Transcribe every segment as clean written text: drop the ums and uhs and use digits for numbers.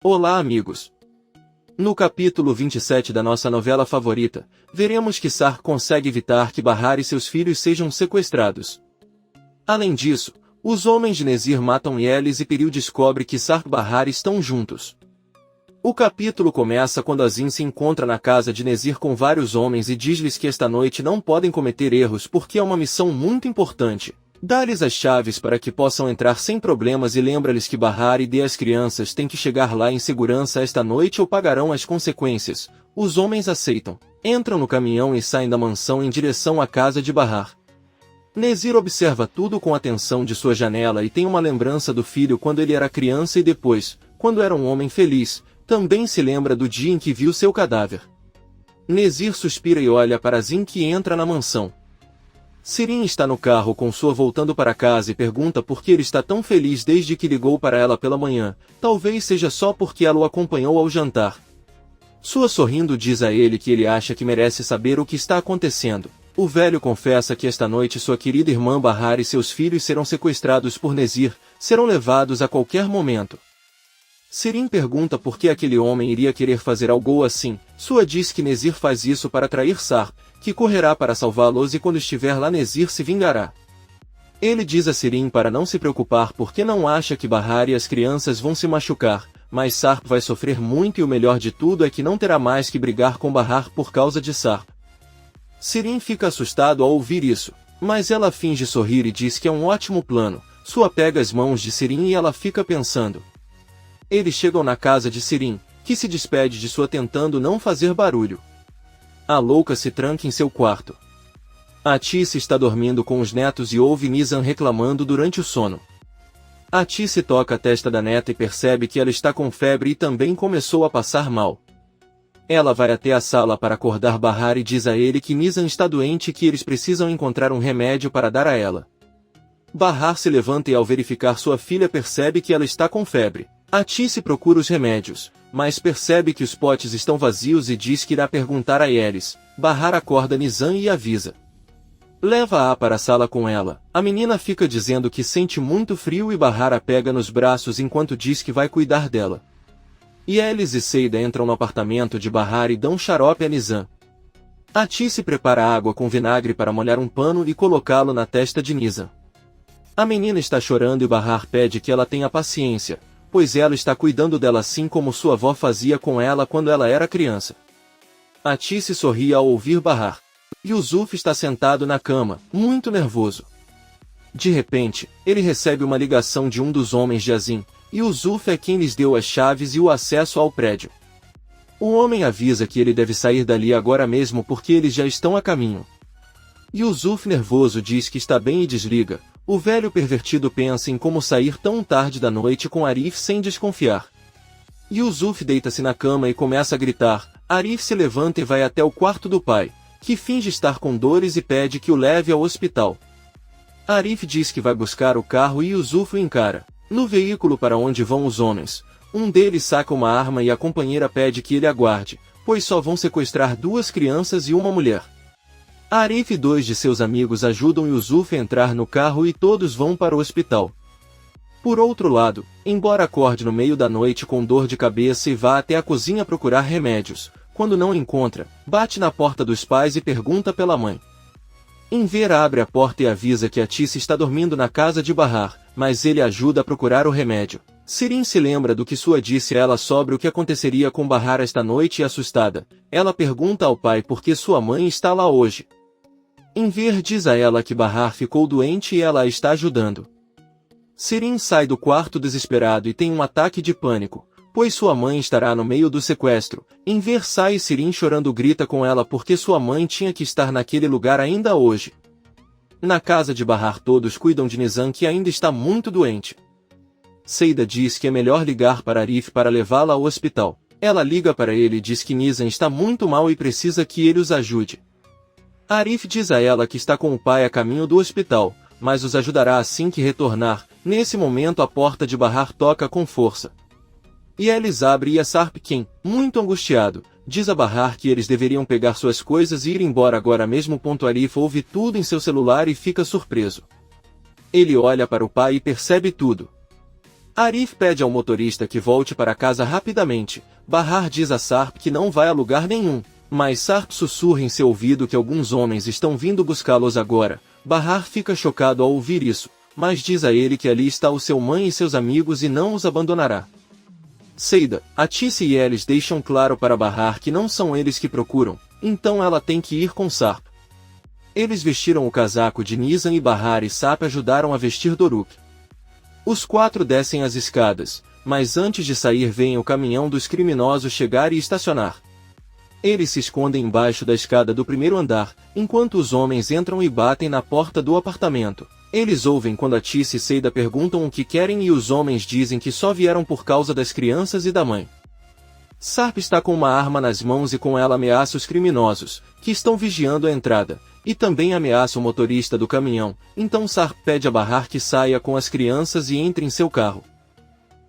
Olá, amigos! No capítulo 27 da nossa novela favorita, veremos que Sarp consegue evitar que Bahar e seus filhos sejam sequestrados. Além disso, os homens de Nezir matam Yelis e Piril descobre que Sarp e Bahar estão juntos. O capítulo começa quando Azim se encontra na casa de Nezir com vários homens e diz-lhes que esta noite não podem cometer erros porque é uma missão muito importante. Dá-lhes as chaves para que possam entrar sem problemas e lembra-lhes que Bahar e as crianças têm que chegar lá em segurança esta noite ou pagarão as consequências. Os homens aceitam, entram no caminhão e saem da mansão em direção à casa de Bahar. Nezir observa tudo com atenção de sua janela e tem uma lembrança do filho quando ele era criança e depois, quando era um homem feliz, também se lembra do dia em que viu seu cadáver. Nezir suspira e olha para Azim que entra na mansão. Sirin está no carro com sua voltando para casa e pergunta por que ele está tão feliz desde que ligou para ela pela manhã, talvez seja só porque ela o acompanhou ao jantar. Sua sorrindo diz a ele que ele acha que merece saber o que está acontecendo. O velho confessa que esta noite sua querida irmã Bahar e seus filhos serão sequestrados por Nezir, serão levados a qualquer momento. Sirin pergunta por que aquele homem iria querer fazer algo assim. Sua diz que Nezir faz isso para atrair Sarp, que correrá para salvá-los e quando estiver lá Nezir se vingará. Ele diz a Sirin para não se preocupar porque não acha que Bahar e as crianças vão se machucar, mas Sarp vai sofrer muito e o melhor de tudo é que não terá mais que brigar com Bahar por causa de Sarp. Sirin fica assustado ao ouvir isso, mas ela finge sorrir e diz que é um ótimo plano. Sua pega as mãos de Sirin e ela fica pensando. Eles chegam na casa de Sirin, que se despede de sua tentando não fazer barulho. A louca se tranca em seu quarto. Atice está dormindo com os netos e ouve Nizam reclamando durante o sono. Atice toca a testa da neta e percebe que ela está com febre e também começou a passar mal. Ela vai até a sala para acordar Bahar e diz a ele que Nizam está doente e que eles precisam encontrar um remédio para dar a ela. Bahar se levanta e ao verificar sua filha percebe que ela está com febre. Atice procura os remédios, mas percebe que os potes estão vazios e diz que irá perguntar a Yelis. Bahar acorda Nizam e avisa. Leva-a para a sala com ela. A menina fica dizendo que sente muito frio e Bahar a pega nos braços enquanto diz que vai cuidar dela. Yelis e Seida entram no apartamento de Bahar e dão xarope a Nizam. Atice prepara água com vinagre para molhar um pano e colocá-lo na testa de Nizam. A menina está chorando e Bahar pede que ela tenha paciência, pois ela está cuidando dela assim como sua avó fazia com ela quando ela era criança. Atice sorri ao ouvir Bahar. Yusuf está sentado na cama, muito nervoso. De repente, ele recebe uma ligação de um dos homens de Azim, e Yusuf é quem lhes deu as chaves e o acesso ao prédio. O homem avisa que ele deve sair dali agora mesmo porque eles já estão a caminho. Yusuf nervoso diz que está bem e desliga. O velho pervertido pensa em como sair tão tarde da noite com Arif sem desconfiar. Yusuf deita-se na cama e começa a gritar. Arif se levanta e vai até o quarto do pai, que finge estar com dores e pede que o leve ao hospital. Arif diz que vai buscar o carro e Yusuf o encara. No veículo para onde vão os homens, um deles saca uma arma e a companheira pede que ele aguarde, pois só vão sequestrar 2 crianças e uma mulher. Arif e 2 de seus amigos ajudam Yusuf a entrar no carro e todos vão para o hospital. Por outro lado, embora acorde no meio da noite com dor de cabeça e vá até a cozinha procurar remédios, quando não encontra, bate na porta dos pais e pergunta pela mãe. Enver abre a porta e avisa que Atice está dormindo na casa de Bahar, mas ele ajuda a procurar o remédio. Sirin se lembra do que sua disse a ela sobre o que aconteceria com Bahar esta noite e assustada, ela pergunta ao pai por que sua mãe está lá hoje. Enver diz a ela que Bahar ficou doente e ela a está ajudando. Sirin sai do quarto desesperado e tem um ataque de pânico, pois sua mãe estará no meio do sequestro. Enver sai e Sirin chorando grita com ela porque sua mãe tinha que estar naquele lugar ainda hoje. Na casa de Bahar todos cuidam de Nizam que ainda está muito doente. Seida diz que é melhor ligar para Arif para levá-la ao hospital. Ela liga para ele e diz que Nizam está muito mal e precisa que ele os ajude. Arif diz a ela que está com o pai a caminho do hospital, mas os ajudará assim que retornar. Nesse momento a porta de Bahar toca com força. Yelis abre e é Sarp quem, muito angustiado, diz a Bahar que eles deveriam pegar suas coisas e ir embora agora mesmo. Arif ouve tudo em seu celular e fica surpreso. Ele olha para o pai e percebe tudo. Arif pede ao motorista que volte para casa rapidamente. Bahar diz a Sarp que não vai a lugar nenhum, mas Sarp sussurra em seu ouvido que alguns homens estão vindo buscá-los agora. Bahar fica chocado ao ouvir isso, mas diz a ele que ali está o seu mãe e seus amigos e não os abandonará. Seida, Atice e Elis deixam claro para Bahar que não são eles que procuram, então ela tem que ir com Sarp. Eles vestiram o casaco de Nizam e Bahar e Sarp ajudaram a vestir Doruk. Os 4 descem as escadas, mas antes de sair veem o caminhão dos criminosos chegar e estacionar. Eles se escondem embaixo da escada do primeiro andar, enquanto os homens entram e batem na porta do apartamento. Eles ouvem quando Atice e Seida perguntam o que querem e os homens dizem que só vieram por causa das crianças e da mãe. Sarp está com uma arma nas mãos e com ela ameaça os criminosos, que estão vigiando a entrada, e também ameaça o motorista do caminhão, então Sarp pede a Bahar que saia com as crianças e entre em seu carro.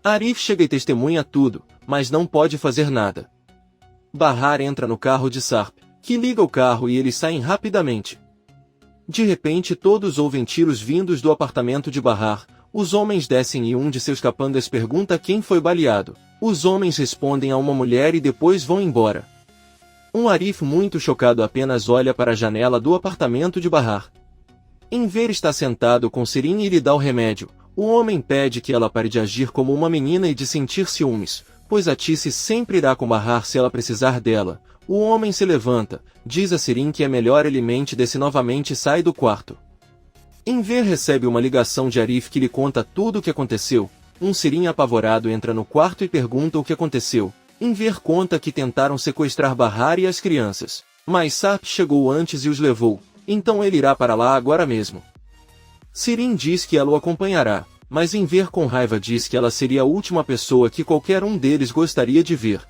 Arif chega e testemunha tudo, mas não pode fazer nada. Bahar entra no carro de Sarp, que liga o carro e eles saem rapidamente. De repente todos ouvem tiros vindos do apartamento de Bahar. Os homens descem e um de seus capangas pergunta quem foi baleado. Os homens respondem a uma mulher e depois vão embora. Arif muito chocado apenas olha para a janela do apartamento de Bahar. Enver está sentado com Sirin e lhe dá o remédio. O homem pede que ela pare de agir como uma menina e de sentir ciúmes, pois Atice sempre irá com Bahar se ela precisar dela. O homem se levanta, diz a Sirin que é melhor ele mente desse novamente e sai do quarto. Enver recebe uma ligação de Arif que lhe conta tudo o que aconteceu. Sirin apavorado entra no quarto e pergunta o que aconteceu. Enver conta que tentaram sequestrar Bahar e as crianças, mas Sarp chegou antes e os levou, então ele irá para lá agora mesmo. Sirin diz que ela o acompanhará, mas Enver com raiva diz que ela seria a última pessoa que qualquer um deles gostaria de ver.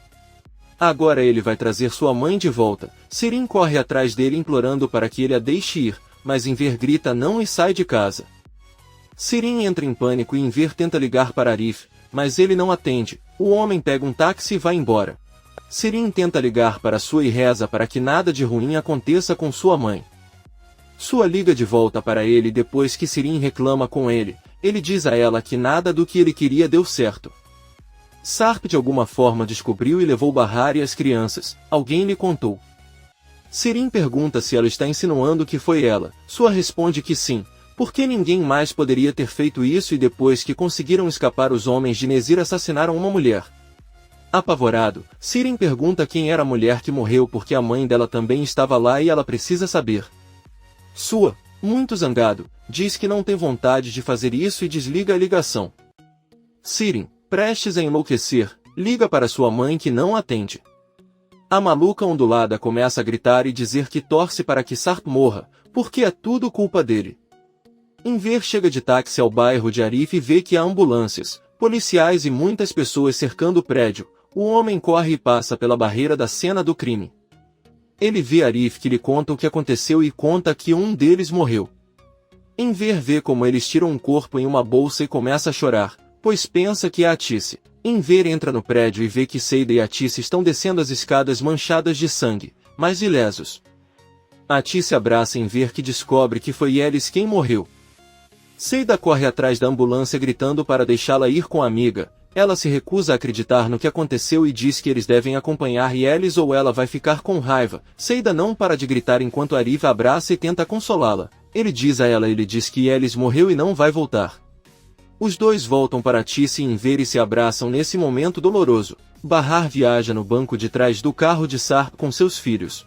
Agora ele vai trazer sua mãe de volta. Sirin corre atrás dele implorando para que ele a deixe ir, mas Enver grita não e sai de casa. Sirin entra em pânico e Enver tenta ligar para Arif, mas ele não atende. O homem pega um táxi e vai embora. Sirin tenta ligar para sua e reza para que nada de ruim aconteça com sua mãe. Sua liga de volta para ele depois que Sirin reclama com ele. Ele diz a ela que nada do que ele queria deu certo. Sarp de alguma forma descobriu e levou Bahar e as crianças. Alguém lhe contou. Sirin pergunta se ela está insinuando que foi ela. Sua responde que sim, porque ninguém mais poderia ter feito isso e depois que conseguiram escapar os homens de Nezir assassinaram uma mulher. Apavorado, Sirin pergunta quem era a mulher que morreu porque a mãe dela também estava lá e ela precisa saber. Sua, muito zangado, diz que não tem vontade de fazer isso e desliga a ligação. Sirin, prestes a enlouquecer, liga para sua mãe que não atende. A maluca ondulada começa a gritar e dizer que torce para que Sarp morra, porque é tudo culpa dele. Enver chega de táxi ao bairro de Arif e vê que há ambulâncias, policiais e muitas pessoas cercando o prédio. O homem corre e passa pela barreira da cena do crime. Ele vê Arif que lhe conta o que aconteceu e conta que um deles morreu. Enver vê como eles tiram um corpo em uma bolsa e começa a chorar, pois pensa que é Atice. Enver entra no prédio e vê que Seida e Atice estão descendo as escadas manchadas de sangue, mas ilesos. Atice abraça Enver que descobre que foi Elis quem morreu. Seida corre atrás da ambulância gritando para deixá-la ir com a amiga. Ela se recusa a acreditar no que aconteceu e diz que eles devem acompanhar Elis ou ela vai ficar com raiva. Seida não para de gritar enquanto Arif a abraça e tenta consolá-la. Ele diz que Elis morreu e não vai voltar. Os dois voltam para Atice e Enver e se abraçam nesse momento doloroso. Bahar viaja no banco de trás do carro de Sarp com seus filhos.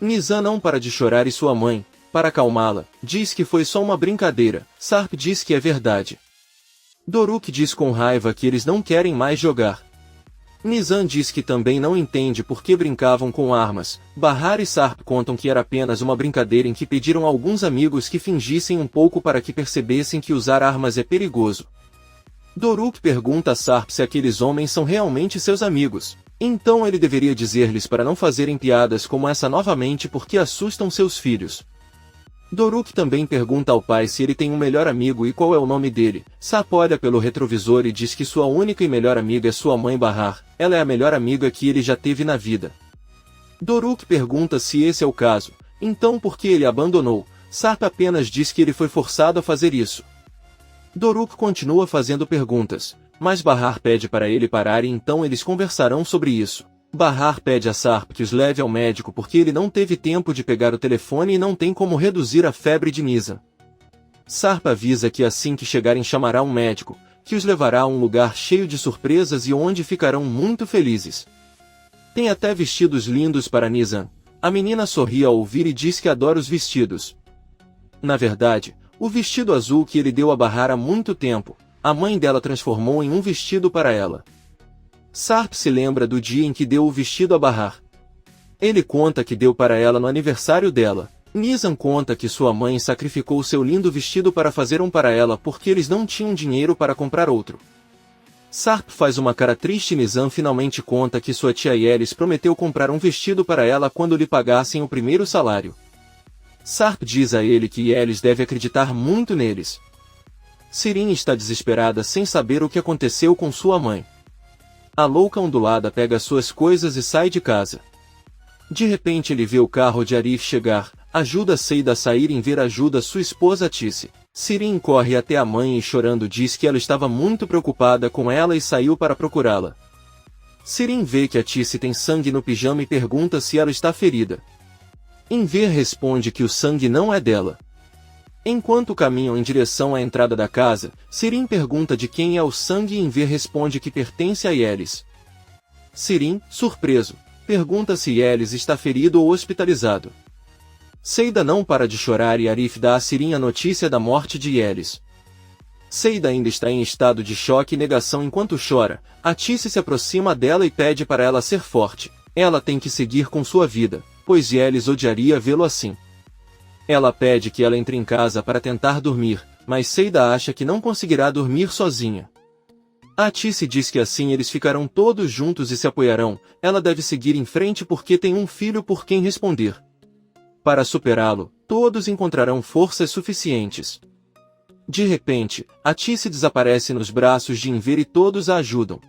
Nizam não para de chorar e sua mãe, para acalmá-la, diz que foi só uma brincadeira. Sarp diz que é verdade. Doruk diz com raiva que eles não querem mais jogar. Nizam diz que também não entende por que brincavam com armas. Bahar e Sarp contam que era apenas uma brincadeira em que pediram a alguns amigos que fingissem um pouco para que percebessem que usar armas é perigoso. Doruk pergunta a Sarp se aqueles homens são realmente seus amigos. Então ele deveria dizer-lhes para não fazerem piadas como essa novamente porque assustam seus filhos. Doruk também pergunta ao pai se ele tem um melhor amigo e qual é o nome dele. Sarp olha pelo retrovisor e diz que sua única e melhor amiga é sua mãe Bahar. Ela é a melhor amiga que ele já teve na vida. Doruk pergunta se esse é o caso. Então por que ele a abandonou? Sarp apenas diz que ele foi forçado a fazer isso. Doruk continua fazendo perguntas, mas Bahar pede para ele parar e então eles conversarão sobre isso. Bahar pede a Sarp que os leve ao médico porque ele não teve tempo de pegar o telefone e não tem como reduzir a febre de Nizam. Sarp avisa que assim que chegarem chamará um médico, que os levará a um lugar cheio de surpresas e onde ficarão muito felizes. Tem até vestidos lindos para Nizam. A menina sorri ao ouvir e diz que adora os vestidos. Na verdade, o vestido azul que ele deu a Bahar há muito tempo, a mãe dela transformou em um vestido para ela. Sarp se lembra do dia em que deu o vestido a Bahar. Ele conta que deu para ela no aniversário dela. Nizam conta que sua mãe sacrificou seu lindo vestido para fazer um para ela porque eles não tinham dinheiro para comprar outro. Sarp faz uma cara triste e Nizam finalmente conta que sua tia Yelis prometeu comprar um vestido para ela quando lhe pagassem o primeiro salário. Sarp diz a ele que Yelis deve acreditar muito neles. Sirin está desesperada sem saber o que aconteceu com sua mãe. A louca ondulada pega suas coisas e sai de casa. De repente ele vê o carro de Arif chegar, ajuda Seida a sair e ver ajuda sua esposa Tisse. Sirin corre até a mãe e chorando diz que ela estava muito preocupada com ela e saiu para procurá-la. Sirin vê que a Tisse tem sangue no pijama e pergunta se ela está ferida. Enver responde que o sangue não é dela. Enquanto caminham em direção à entrada da casa, Sirin pergunta de quem é o sangue e Enver responde que pertence a Yelis. Sirin, surpreso, pergunta se Yelis está ferido ou hospitalizado. Seida não para de chorar e Arif dá a Sirin a notícia da morte de Yelis. Seida ainda está em estado de choque e negação enquanto chora. A Tisse se aproxima dela e pede para ela ser forte. Ela tem que seguir com sua vida, pois Yelis odiaria vê-lo assim. Ela pede que ela entre em casa para tentar dormir, mas Seida acha que não conseguirá dormir sozinha. A Tisse diz que assim eles ficarão todos juntos e se apoiarão. Ela deve seguir em frente porque tem um filho por quem responder. Para superá-lo, todos encontrarão forças suficientes. De repente, a Tisse desaparece nos braços de Enver e todos a ajudam.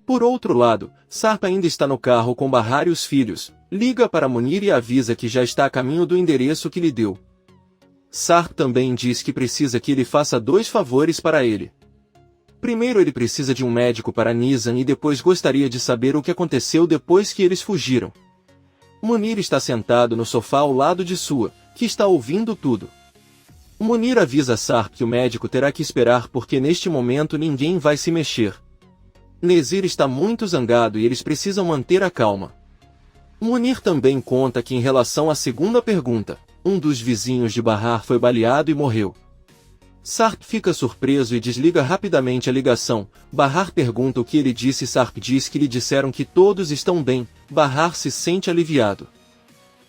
Por outro lado, Sarp ainda está no carro com Bahar e os filhos. Liga para Munir e avisa que já está a caminho do endereço que lhe deu. Sarp também diz que precisa que ele faça 2 favores para ele. Primeiro ele precisa de um médico para Nizam e depois gostaria de saber o que aconteceu depois que eles fugiram. Munir está sentado no sofá ao lado de Sua, que está ouvindo tudo. Munir avisa Sarp que o médico terá que esperar porque neste momento ninguém vai se mexer. Nezir está muito zangado e eles precisam manter a calma. Munir também conta que em relação à segunda pergunta, um dos vizinhos de Bahar foi baleado e morreu. Sarp fica surpreso e desliga rapidamente a ligação. Bahar pergunta o que ele disse e Sarp diz que lhe disseram que todos estão bem. Bahar se sente aliviado.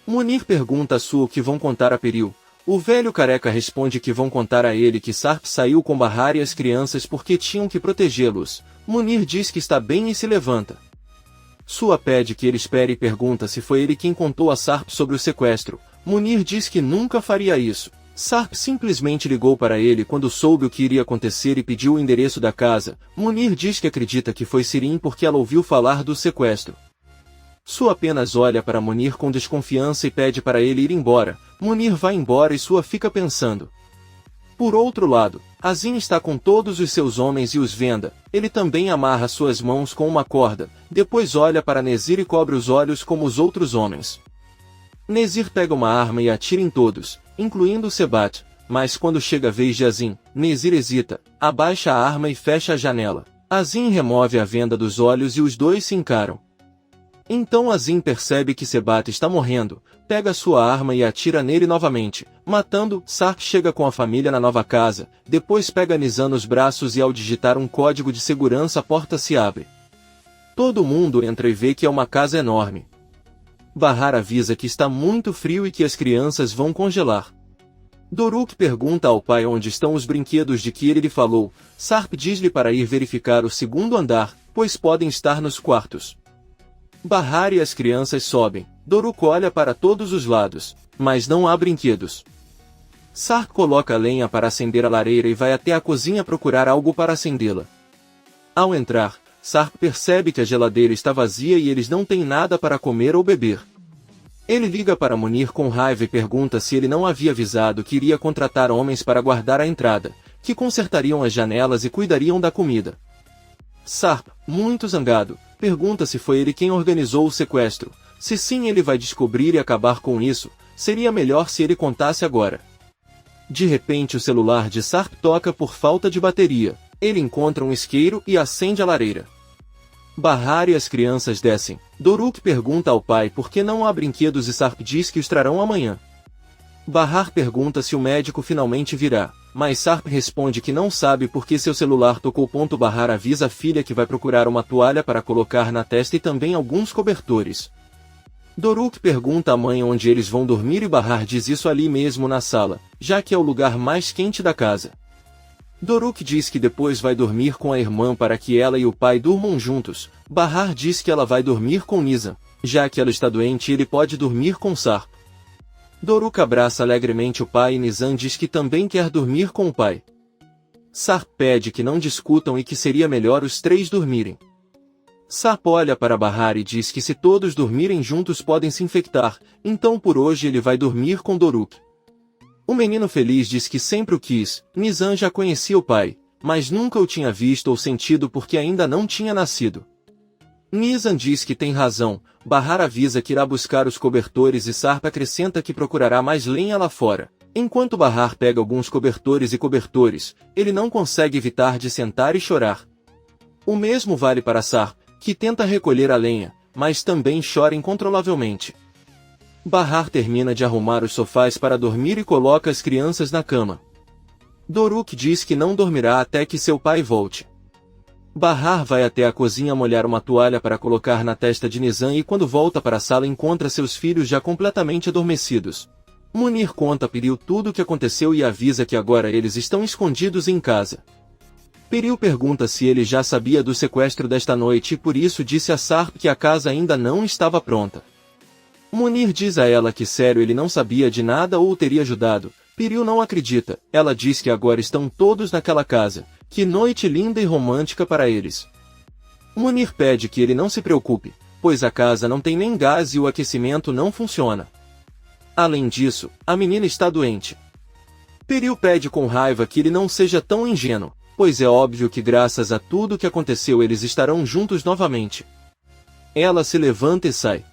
Munir pergunta a Sua o que vão contar a Peril. O velho careca responde que vão contar a ele que Sarp saiu com Bahar e as crianças porque tinham que protegê-los. Munir diz que está bem e se levanta. Sua pede que ele espere e pergunta se foi ele quem contou a Sarp sobre o sequestro. Munir diz que nunca faria isso. Sarp simplesmente ligou para ele quando soube o que iria acontecer e pediu o endereço da casa. Munir diz que acredita que foi Sirin porque ela ouviu falar do sequestro. Sua apenas olha para Munir com desconfiança e pede para ele ir embora. Munir vai embora e Sua fica pensando. Por outro lado, Azim está com todos os seus homens e os venda. Ele também amarra suas mãos com uma corda. Depois olha para Nezir e cobre os olhos como os outros homens. Nezir pega uma arma e atira em todos, incluindo Sebat, mas quando chega a vez de Azim, Nezir hesita, abaixa a arma e fecha a janela. Azim remove a venda dos olhos e os dois se encaram. Então Azim percebe que Sebat está morrendo, pega sua arma e atira nele novamente, matando. Sarp chega com a família na nova casa, depois pega Nizam nos braços e ao digitar um código de segurança a porta se abre. Todo mundo entra e vê que é uma casa enorme. Bahar avisa que está muito frio e que as crianças vão congelar. Doruk pergunta ao pai onde estão os brinquedos de que ele lhe falou. Sarp diz-lhe para ir verificar o segundo andar, pois podem estar nos quartos. Bahar e as crianças sobem. Doruk olha para todos os lados, mas não há brinquedos. Sarp coloca lenha para acender a lareira e vai até a cozinha procurar algo para acendê-la. Ao entrar, Sarp percebe que a geladeira está vazia e eles não têm nada para comer ou beber. Ele liga para Munir com raiva e pergunta se ele não havia avisado que iria contratar homens para guardar a entrada. que consertariam as janelas e cuidariam da comida. Sarp, muito zangado, pergunta se foi ele quem organizou o sequestro. Se sim, ele vai descobrir e acabar com isso. Seria melhor se ele contasse agora. De repente o celular de Sarp toca por falta de bateria. Ele encontra um isqueiro e acende a lareira. Bahar e as crianças descem. Doruk pergunta ao pai por que não há brinquedos e Sarp diz que os trarão amanhã. Bahar pergunta se o médico finalmente virá, mas Sarp responde que não sabe porque seu celular tocou. Bahar avisa a filha que vai procurar uma toalha para colocar na testa e também alguns cobertores. Doruk pergunta à mãe onde eles vão dormir e Bahar diz isso ali mesmo na sala, já que é o lugar mais quente da casa. Doruk diz que depois vai dormir com a irmã para que ela e o pai durmam juntos. Bahar diz que ela vai dormir com Nizam, já que ela está doente e ele pode dormir com Sarp. Doruk abraça alegremente o pai e Nizam diz que também quer dormir com o pai. Sarp pede que não discutam e que seria melhor os três dormirem. Sarp olha para Bahar e diz que se todos dormirem juntos podem se infectar, então por hoje ele vai dormir com Doruk. O menino feliz diz que sempre o quis. Nizam já conhecia o pai, mas nunca o tinha visto ou sentido porque ainda não tinha nascido. Nizam diz que tem razão. Bahar avisa que irá buscar os cobertores e Sarp acrescenta que procurará mais lenha lá fora. Enquanto Bahar pega alguns cobertores, ele não consegue evitar de sentar e chorar. O mesmo vale para Sarp, que tenta recolher a lenha, mas também chora incontrolavelmente. Bahar termina de arrumar os sofás para dormir e coloca as crianças na cama. Doruk diz que não dormirá até que seu pai volte. Bahar vai até a cozinha molhar uma toalha para colocar na testa de Nizam e quando volta para a sala encontra seus filhos já completamente adormecidos. Munir conta a Piril tudo o que aconteceu e avisa que agora eles estão escondidos em casa. Piril pergunta se ele já sabia do sequestro desta noite e por isso disse a Sarp que a casa ainda não estava pronta. Munir diz a ela que sério ele não sabia de nada ou teria ajudado. Piril não acredita. Ela diz que agora estão todos naquela casa. Que noite linda e romântica para eles. Munir pede que ele não se preocupe, pois a casa não tem nem gás e o aquecimento não funciona. Além disso, a menina está doente. Piril pede com raiva que ele não seja tão ingênuo, pois é óbvio que graças a tudo que aconteceu eles estarão juntos novamente. Ela se levanta e sai.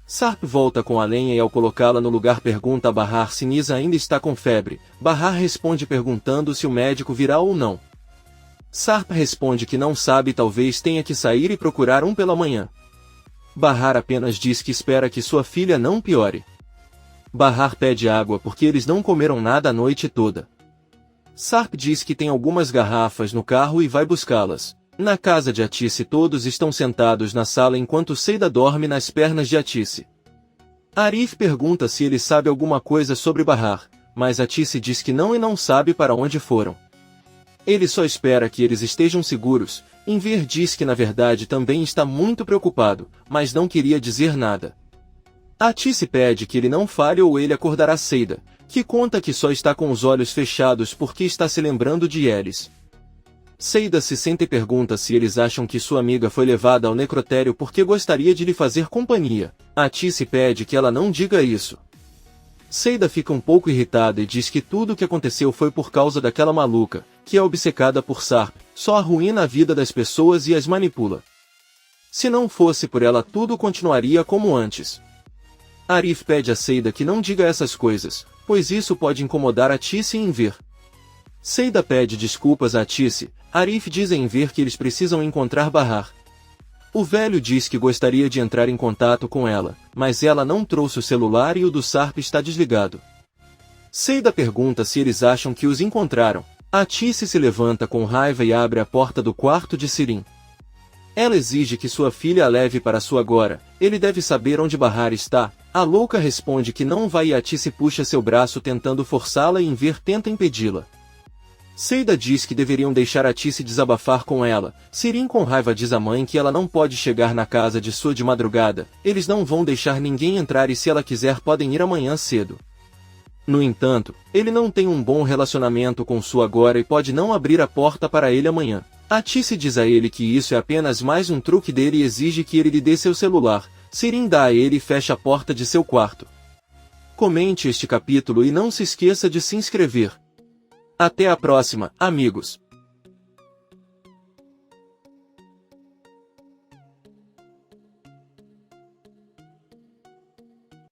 Sarp volta com a lenha e ao colocá-la no lugar pergunta a Bahar se Nizam ainda está com febre. Bahar responde perguntando se o médico virá ou não. Sarp responde que não sabe e talvez tenha que sair e procurar um pela manhã. Bahar apenas diz que espera que sua filha não piore. Bahar pede água porque eles não comeram nada a noite toda. Sarp diz que tem algumas garrafas no carro e vai buscá-las. Na casa de Atice todos estão sentados na sala enquanto Seida dorme nas pernas de Atice. Arif pergunta se ele sabe alguma coisa sobre Bahar, mas Atice diz que não e não sabe para onde foram. Ele só espera que eles estejam seguros. Enver diz que na verdade também está muito preocupado, mas não queria dizer nada. Atice pede que ele não fale ou ele acordará Seida, que conta que só está com os olhos fechados porque está se lembrando de Elis. Seida se senta e pergunta se eles acham que sua amiga foi levada ao necrotério porque gostaria de lhe fazer companhia. Atice pede que ela não diga isso. Seida fica um pouco irritada e diz que tudo o que aconteceu foi por causa daquela maluca, que é obcecada por Sarp, só arruína a vida das pessoas e as manipula. Se não fosse por ela tudo continuaria como antes. Arif pede a Seida que não diga essas coisas, pois isso pode incomodar Atice e Enver. Seida pede desculpas a Atice. Arif diz a Enver que eles precisam encontrar Bahar. O velho diz que gostaria de entrar em contato com ela, mas ela não trouxe o celular e o do Sarp está desligado. Seida pergunta se eles acham que os encontraram. Atice se levanta com raiva e abre a porta do quarto de Sirin. Ela exige que sua filha a leve para sua agora. Ele deve saber onde Bahar está. A louca responde que não vai e Atice puxa seu braço tentando forçá-la e Enver tenta impedi-la. Seida diz que deveriam deixar Atice desabafar com ela. Sirin com raiva diz à mãe que ela não pode chegar na casa de sua de madrugada. Eles não vão deixar ninguém entrar e se ela quiser podem ir amanhã cedo. No entanto, ele não tem um bom relacionamento com sua agora e pode não abrir a porta para ele amanhã. Atice diz a ele que isso é apenas mais um truque dele e exige que ele lhe dê seu celular. Sirin dá a ele e fecha a porta de seu quarto. Comente este capítulo e não se esqueça de se inscrever. Até a próxima, amigos!